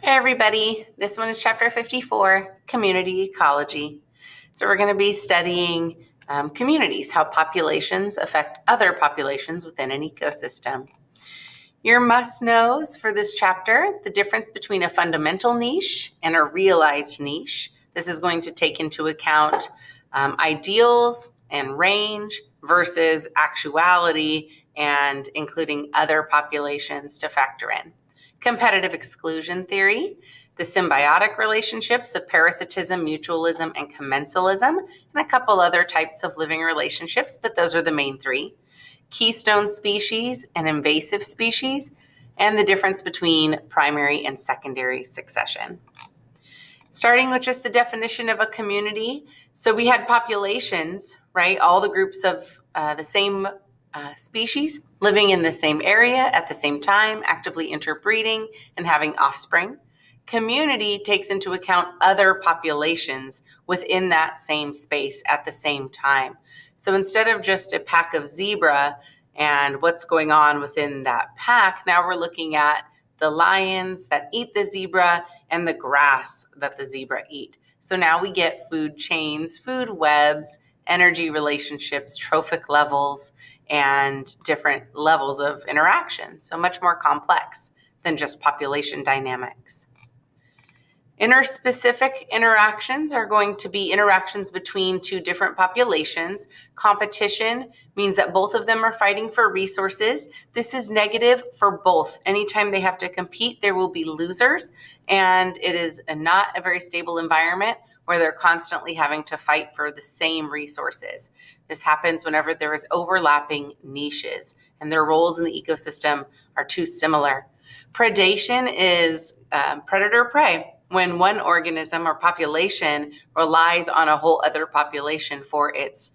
Hi everybody, this one is chapter 54, Community Ecology. So we're going to be studying communities, how populations affect other populations within an ecosystem. Your must-knows for this chapter: the difference between a fundamental niche and a realized niche. This is going to take into account ideals and range versus actuality, and including other populations to factor in. Competitive exclusion theory, the symbiotic relationships of parasitism, mutualism, and commensalism, and a couple other types of living relationships, but those are the main three. Keystone species and invasive species, and the difference between primary and secondary succession. Starting with just the definition of a community. So we had populations, right? All the groups of the same species living in the same area at the same time, actively interbreeding and having offspring. Community takes into account other populations within that same space at the same time. So instead of just a pack of zebra and what's going on within that pack, now we're looking at the lions that eat the zebra and the grass that the zebra eat. So now we get food chains, food webs, energy relationships, trophic levels, and different levels of interaction. So much more complex than just population dynamics. Interspecific interactions are going to be interactions between two different populations. Competition means that both of them are fighting for resources. This is negative for both. Anytime they have to compete, there will be losers, and it is not a very stable environment where they're constantly having to fight for the same resources. This happens whenever there is overlapping niches and their roles in the ecosystem are too similar. Predation is predator-prey. When one organism or population relies on a whole other population for its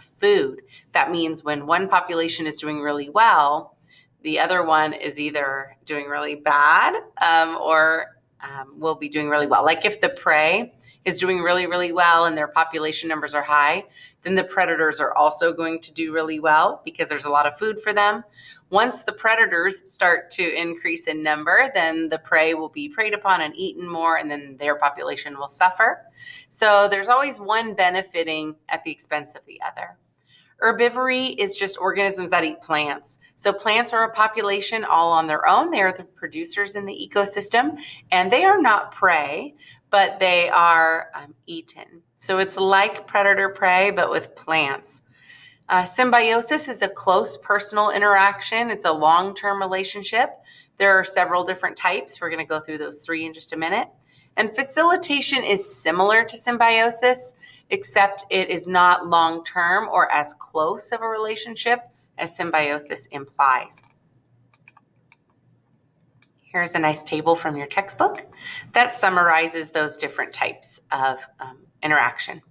food. That means when one population is doing really well, the other one is either doing really bad or will be doing really well. Like if the prey is doing really, really well and their population numbers are high, then the predators are also going to do really well because there's a lot of food for them. Once the predators start to increase in number, then the prey will be preyed upon and eaten more, and then their population will suffer. So there's always one benefiting at the expense of the other. Herbivory is just organisms that eat plants. So plants are a population all on their own. They are the producers in the ecosystem, and they are not prey, but they are eaten. So it's like predator-prey, but with plants. Symbiosis is a close personal interaction. It's a long-term relationship. There are several different types. We're going to go through those three in just a minute. And facilitation is similar to symbiosis, except it is not long-term or as close of a relationship as symbiosis implies. Here's a nice table from your textbook that summarizes those different types of interaction.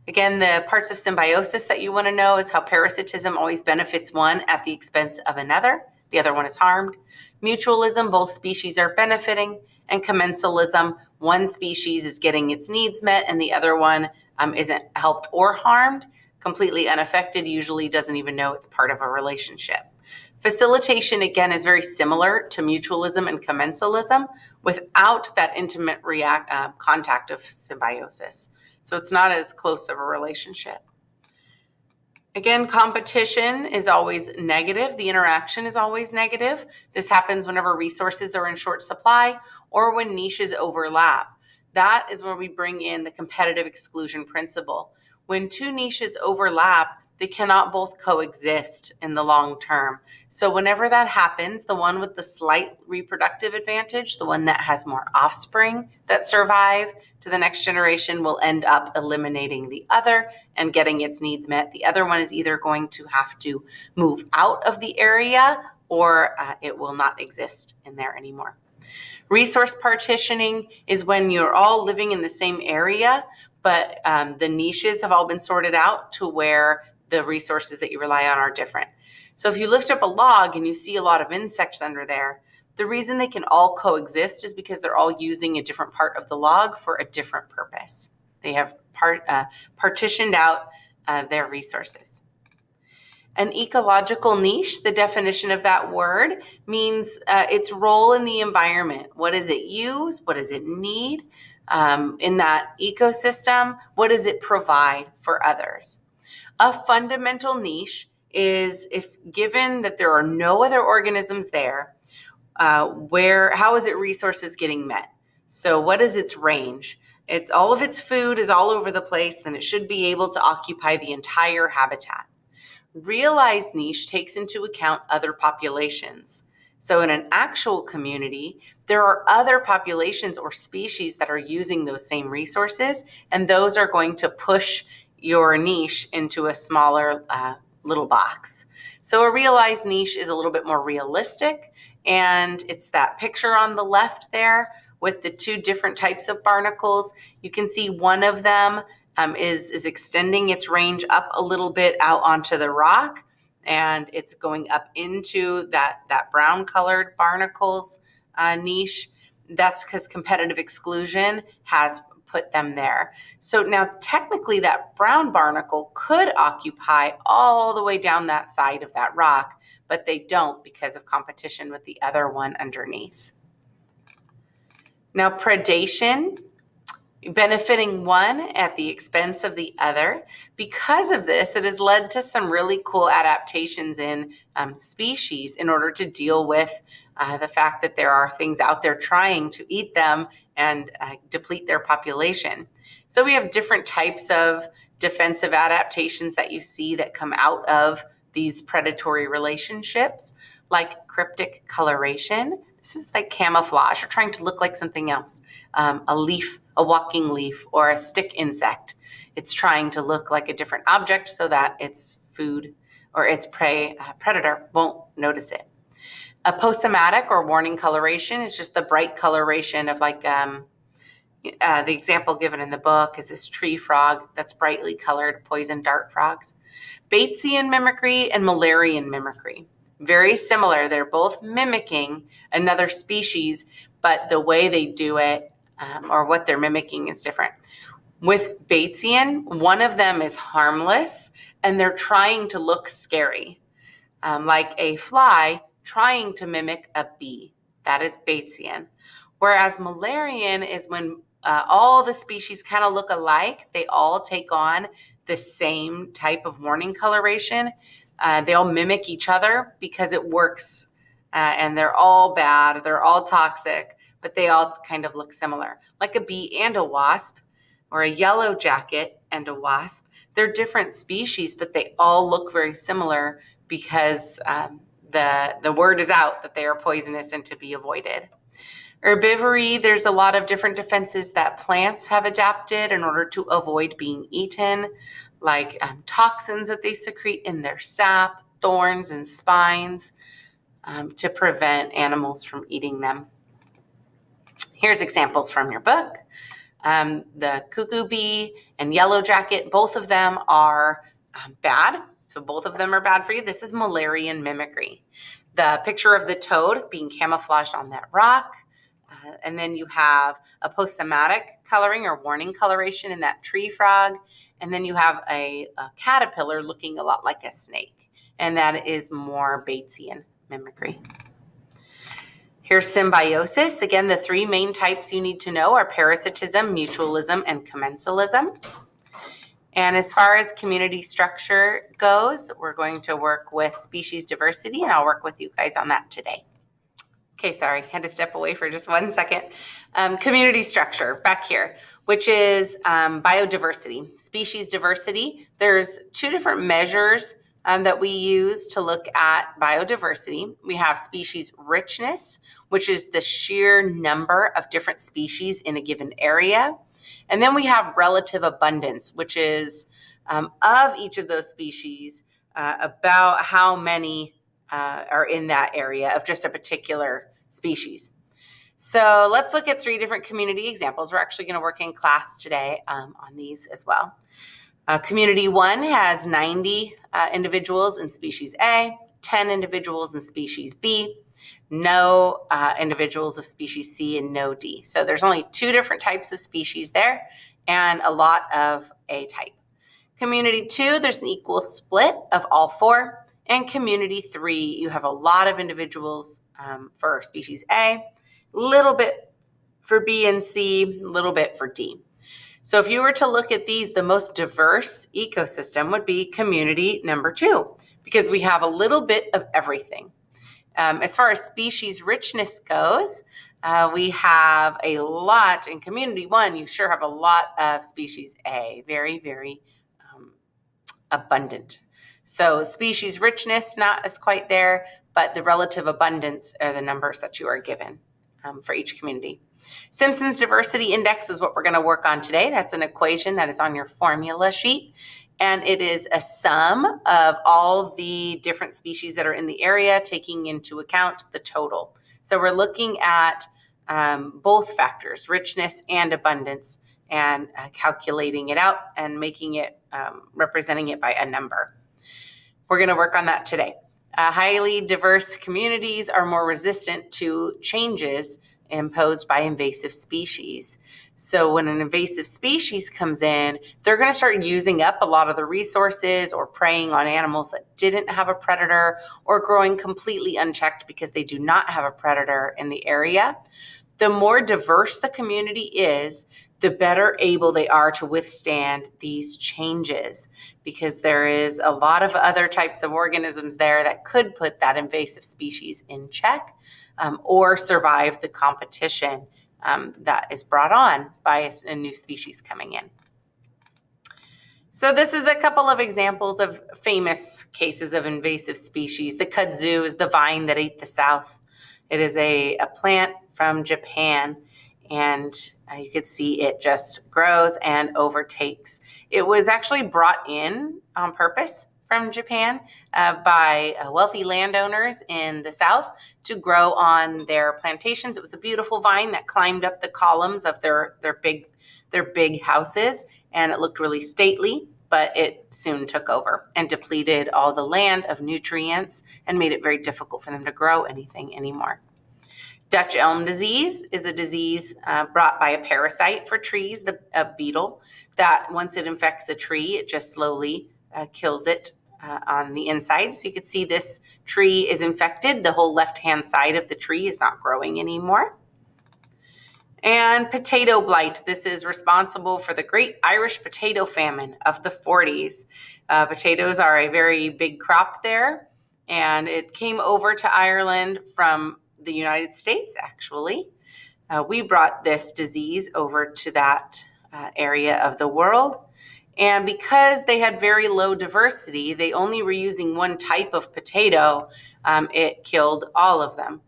Again, the parts of symbiosis that you want to know is how parasitism always benefits one at the expense of another. The other one is harmed. Mutualism, both species are benefiting. And commensalism, one species is getting its needs met and the other one isn't helped or harmed, completely unaffected, usually doesn't even know it's part of a relationship. Facilitation, again, is very similar to mutualism and commensalism without that intimate contact of symbiosis. So it's not as close of a relationship. Again, competition is always negative. The interaction is always negative. This happens whenever resources are in short supply or when niches overlap. That is where we bring in the competitive exclusion principle. When two niches overlap, they cannot both coexist in the long term. So whenever that happens, the one with the slight reproductive advantage, the one that has more offspring that survive to the next generation, will end up eliminating the other and getting its needs met. The other one is either going to have to move out of the area or it will not exist in there anymore. Resource partitioning is when you're all living in the same area, but the niches have all been sorted out to where the resources that you rely on are different. So if you lift up a log and you see a lot of insects under there, the reason they can all coexist is because they're all using a different part of the log for a different purpose. They have partitioned out their resources. An ecological niche, the definition of that word, means its role in the environment. What does it use? What does it need in that ecosystem? What does it provide for others? A fundamental niche is if given that there are no other organisms there, how is its resources getting met? So what is its range? It's all of its food is all over the place, then it should be able to occupy the entire habitat. Realized niche takes into account other populations. So in an actual community, there are other populations or species that are using those same resources, and those are going to push your niche into a smaller little box. So a realized niche is a little bit more realistic, and it's that picture on the left there with the two different types of barnacles. You can see one of them is extending its range up a little bit out onto the rock, and it's going up into that brown colored barnacles niche. That's because competitive exclusion has put them there. So now technically that brown barnacle could occupy all the way down that side of that rock, but they don't because of competition with the other one underneath. Now predation, benefiting one at the expense of the other. Because of this, it has led to some really cool adaptations in species in order to deal with the fact that there are things out there trying to eat them and deplete their population. So we have different types of defensive adaptations that you see that come out of these predatory relationships, like cryptic coloration. This is like camouflage or trying to look like something else. A leaf, a walking leaf, or a stick insect. It's trying to look like a different object so that its food or its prey predator won't notice it. Aposematic or warning coloration is just the bright coloration of like the example given in the book is this tree frog that's brightly colored, poison dart frogs. Batesian mimicry and Müllerian mimicry. Very similar. They're both mimicking another species, but the way they do it or what they're mimicking is different. With Batesian, one of them is harmless and they're trying to look scary, like a fly trying to mimic a bee. That is Batesian. Whereas Müllerian is when all the species kind of look alike. They all take on the same type of warning coloration. They all mimic each other because it works, and they're all bad, they're all toxic, but they all kind of look similar. Like a bee and a wasp, or a yellow jacket and a wasp. They're different species, but they all look very similar because the word is out that they are poisonous and to be avoided. Herbivory, there's a lot of different defenses that plants have adapted in order to avoid being eaten, like toxins that they secrete in their sap, thorns, and spines to prevent animals from eating them. Here's examples from your book. The cuckoo bee and yellow jacket, both of them are bad. So both of them are bad for you. This is Müllerian mimicry. The picture of the toad being camouflaged on that rock. And then you have aposematic coloring or warning coloration in that tree frog. And then you have a caterpillar looking a lot like a snake. And that is more Batesian mimicry. Here's symbiosis. Again, the three main types you need to know are parasitism, mutualism, and commensalism. And as far as community structure goes, we're going to work with species diversity, and I'll work with you guys on that today. Okay, sorry, had to step away for just 1 second. Community structure, back here, which is biodiversity, species diversity. There's two different measures that we use to look at biodiversity. We have species richness, which is the sheer number of different species in a given area. And then we have relative abundance, which is of each of those species, about how many are in that area of just a particular species. So let's look at 3 different community examples. We're actually going to work in class today on these as well. Community 1 has 90 individuals in species A, 10 individuals in species B, no individuals of species C, and no D. So there's only 2 different types of species there and a lot of A type. Community 2, there's an equal split of all 4. And community 3, you have a lot of individuals for species A, little bit for B and C, a little bit for D. So if you were to look at these, the most diverse ecosystem would be community number 2, because we have a little bit of everything. As far as species richness goes, we have a lot in community 1. You sure have a lot of species A, very, very abundant. So species richness, not as quite there, but the relative abundance are the numbers that you are given for each community. Simpson's diversity index is what we're going to work on today. That's an equation that is on your formula sheet. And it is a sum of all the different species that are in the area, taking into account the total. So we're looking at both factors, richness and abundance, and calculating it out and making it, representing it by a number. We're going to work on that today. Highly diverse communities are more resistant to changes imposed by invasive species. So when an invasive species comes in, they're going to start using up a lot of the resources or preying on animals that didn't have a predator or growing completely unchecked because they do not have a predator in the area. The more diverse the community is, the better able they are to withstand these changes, because there is a lot of other types of organisms there that could put that invasive species in check or survive the competition that is brought on by a new species coming in. So this is a couple of examples of famous cases of invasive species. The kudzu is the vine that ate the South. It is a plant from Japan, and you could see it just grows and overtakes. It was actually brought in on purpose from Japan by wealthy landowners in the South to grow on their plantations. It was a beautiful vine that climbed up the columns of their big houses, and it looked really stately, but it soon took over and depleted all the land of nutrients and made it very difficult for them to grow anything anymore. Dutch elm disease is a disease brought by a parasite for trees, a beetle, that once it infects a tree, it just slowly kills it on the inside. So you can see this tree is infected. The whole left-hand side of the tree is not growing anymore. And potato blight. This is responsible for the Great Irish Potato Famine of the 40s. Potatoes are a very big crop there, and it came over to Ireland from the United States, actually. We brought this disease over to that area of the world. And because they had very low diversity, they only were using one type of potato, it killed all of them.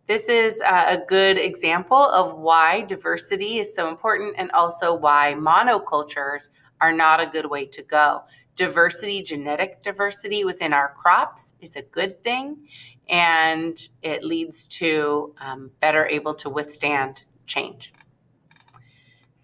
This is a good example of why diversity is so important, and also why monocultures are not a good way to go. Diversity, genetic diversity within our crops is a good thing, and it leads to better able to withstand change.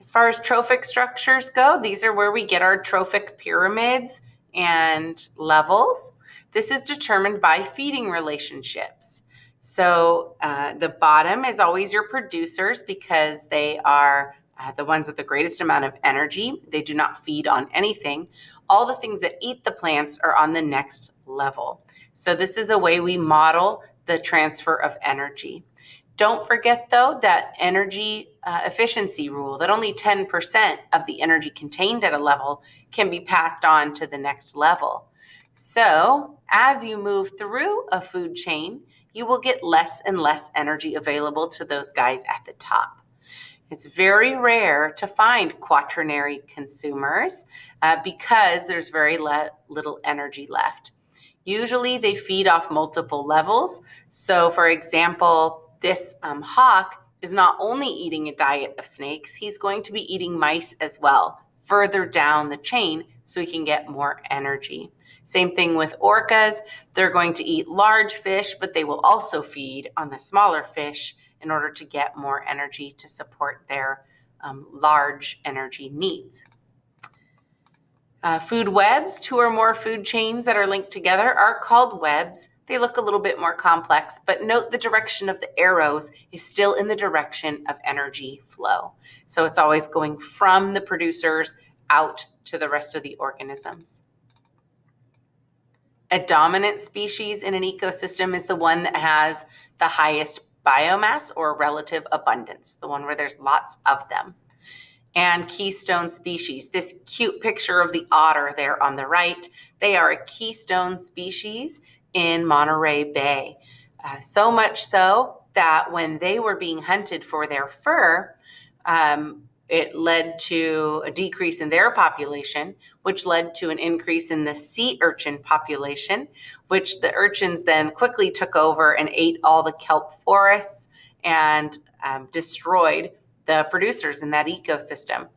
As far as trophic structures go, these are where we get our trophic pyramids and levels. This is determined by feeding relationships. So the bottom is always your producers, because they are the ones with the greatest amount of energy. They do not feed on anything. All the things that eat the plants are on the next level. So this is a way we model the transfer of energy. Don't forget, though, that energy efficiency rule, that only 10% of the energy contained at a level can be passed on to the next level. So as you move through a food chain, you will get less and less energy available to those guys at the top. It's very rare to find quaternary consumers because there's very little energy left. Usually they feed off multiple levels. So for example, this hawk is not only eating a diet of snakes, he's going to be eating mice as well, further down the chain, so he can get more energy. Same thing with orcas. They're going to eat large fish, but they will also feed on the smaller fish in order to get more energy to support their large energy needs. Food webs, 2 or more food chains that are linked together, are called webs. They look a little bit more complex, but note the direction of the arrows is still in the direction of energy flow. So it's always going from the producers out to the rest of the organisms. A dominant species in an ecosystem is the one that has the highest biomass or relative abundance, the one where there's lots of them. And keystone species, this cute picture of the otter there on the right, they are a keystone species in Monterey Bay. So much so that when they were being hunted for their fur, it led to a decrease in their population, which led to an increase in the sea urchin population, which the urchins then quickly took over and ate all the kelp forests and destroyed the producers in that ecosystem.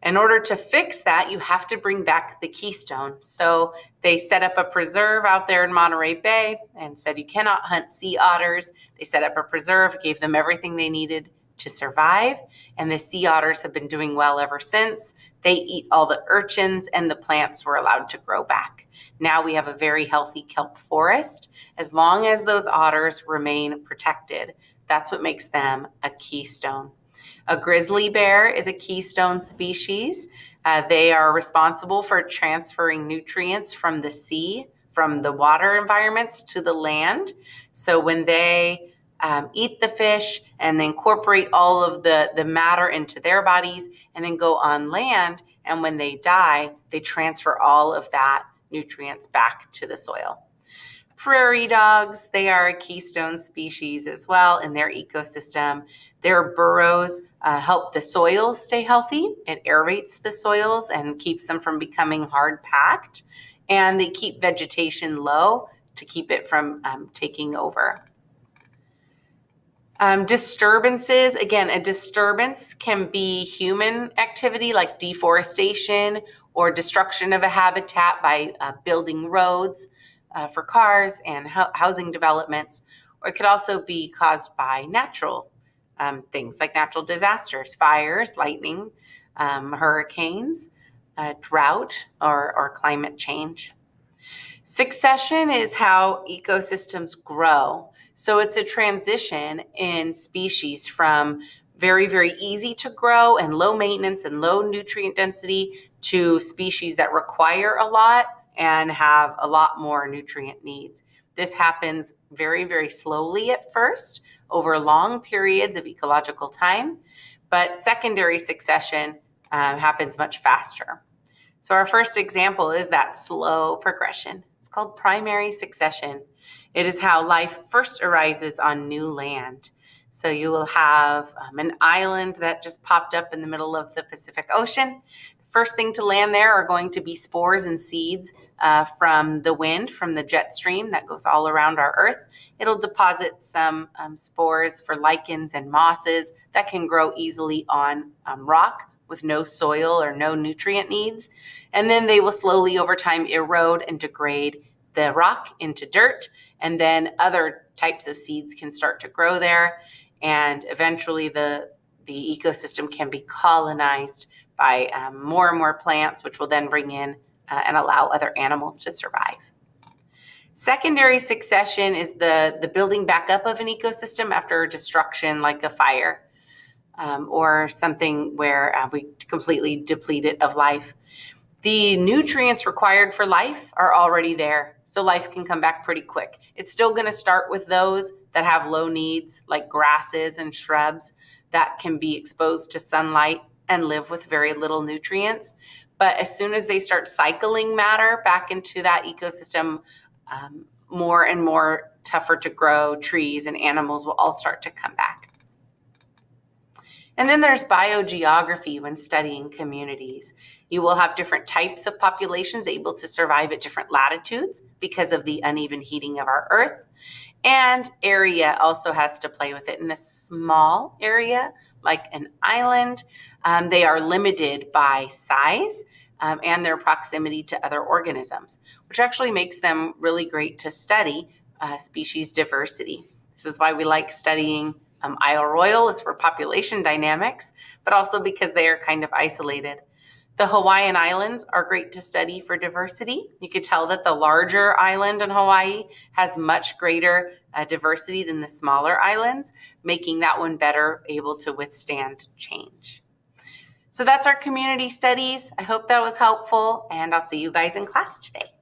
In order to fix that, you have to bring back the keystone. So they set up a preserve out there in Monterey Bay and said you cannot hunt sea otters. They set up a preserve, gave them everything they needed to survive, and the sea otters have been doing well ever since. They eat all the urchins and the plants were allowed to grow back. Now we have a very healthy kelp forest as long as those otters remain protected. That's what makes them a keystone. A grizzly bear is a keystone species. They are responsible for transferring nutrients from the sea, from the water environments to the land. So when they eat the fish and they incorporate all of the matter into their bodies and then go on land, and when they die, they transfer all of that nutrients back to the soil. Prairie dogs, they are a keystone species as well in their ecosystem. Their burrows help the soils stay healthy. It aerates the soils and keeps them from becoming hard packed. And they keep vegetation low to keep it from taking over. Disturbances, again, a disturbance can be human activity like deforestation or destruction of a habitat by building roads for cars and housing developments, or it could also be caused by natural things like natural disasters, fires, lightning, hurricanes, drought, or climate change. Succession is how ecosystems grow. So it's a transition in species from very, very easy to grow and low maintenance and low nutrient density to species that require a lot and have a lot more nutrient needs. This happens very, very slowly at first over long periods of ecological time, but secondary succession happens much faster. So our first example is that slow progression. It's called primary succession. It is how life first arises on new land. So you will have an island that just popped up in the middle of the Pacific Ocean. The first thing to land there are going to be spores and seeds from the wind, from the jet stream that goes all around our Earth. It'll deposit some spores for lichens and mosses that can grow easily on rock with no soil or no nutrient needs. And then they will slowly over time erode and degrade the rock into dirt. And then other types of seeds can start to grow there. And eventually the ecosystem can be colonized by more and more plants, which will then bring in and allow other animals to survive. Secondary succession is the building back up of an ecosystem after destruction, like a fire. Or something where we completely deplete it of life. The nutrients required for life are already there, so life can come back pretty quick. It's still going to start with those that have low needs, like grasses and shrubs that can be exposed to sunlight and live with very little nutrients. But as soon as they start cycling matter back into that ecosystem, more and more tougher to grow trees and animals will all start to come back. And then there's biogeography when studying communities. You will have different types of populations able to survive at different latitudes because of the uneven heating of our Earth. And area also has to play with it. In a small area, like an island, they are limited by size and their proximity to other organisms, which actually makes them really great to study species diversity. This is why we like studying Isle Royale is for population dynamics, but also because they are kind of isolated. The Hawaiian Islands are great to study for diversity. You could tell that the larger island in Hawaii has much greater diversity than the smaller islands, making that one better able to withstand change. So that's our community studies. I hope that was helpful, and I'll see you guys in class today.